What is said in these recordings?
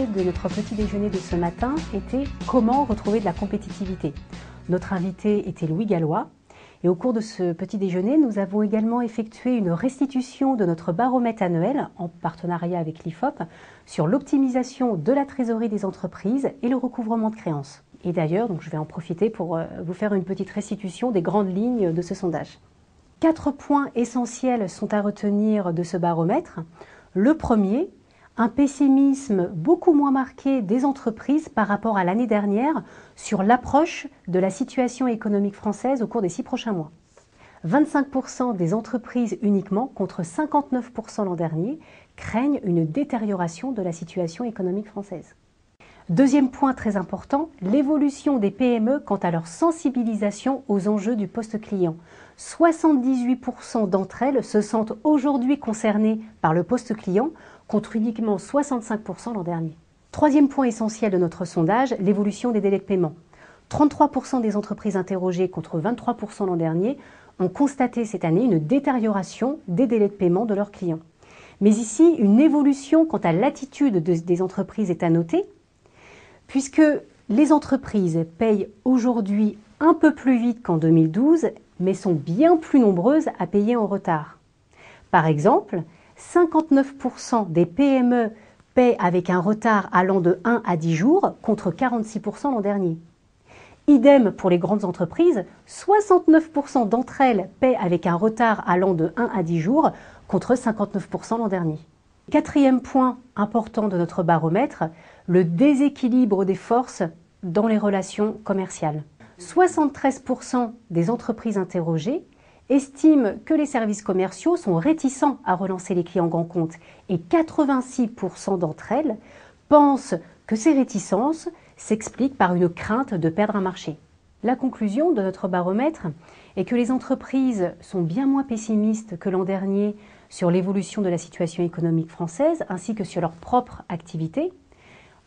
L'invité de notre petit déjeuner de ce matin était « Comment retrouver de la compétitivité ?» Notre invité était Louis Gallois. Et au cours de ce petit déjeuner, nous avons également effectué une restitution de notre baromètre annuel en partenariat avec l'IFOP sur l'optimisation de la trésorerie des entreprises et le recouvrement de créances. Et d'ailleurs, je vais en profiter pour vous faire une petite restitution des grandes lignes de ce sondage. 4 points essentiels sont à retenir de ce baromètre. Le premier, un pessimisme beaucoup moins marqué des entreprises par rapport à l'année dernière sur l'approche de la situation économique française au cours des 6 prochains mois. 25% des entreprises uniquement, contre 59% l'an dernier, craignent une détérioration de la situation économique française. Deuxième point très important, l'évolution des PME quant à leur sensibilisation aux enjeux du poste-client. 78% d'entre elles se sentent aujourd'hui concernées par le poste-client, contre uniquement 65% l'an dernier. Troisième point essentiel de notre sondage, l'évolution des délais de paiement. 33% des entreprises interrogées, contre 23% l'an dernier, ont constaté cette année une détérioration des délais de paiement de leurs clients. Mais ici, une évolution quant à l'attitude des entreprises est à noter, puisque les entreprises payent aujourd'hui un peu plus vite qu'en 2012, mais sont bien plus nombreuses à payer en retard. Par exemple, 59% des PME paient avec un retard allant de 1 à 10 jours, contre 46% l'an dernier. Idem pour les grandes entreprises, 69% d'entre elles paient avec un retard allant de 1 à 10 jours, contre 59% l'an dernier. Quatrième point important de notre baromètre, le déséquilibre des forces dans les relations commerciales. 73% des entreprises interrogées estiment que les services commerciaux sont réticents à relancer les clients grands comptes et 86% d'entre elles pensent que ces réticences s'expliquent par une crainte de perdre un marché. La conclusion de notre baromètre est que les entreprises sont bien moins pessimistes que l'an dernier sur l'évolution de la situation économique française ainsi que sur leur propre activité.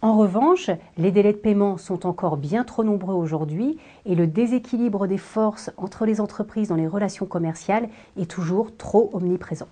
En revanche, les délais de paiement sont encore bien trop nombreux aujourd'hui et le déséquilibre des forces entre les entreprises dans les relations commerciales est toujours trop omniprésent.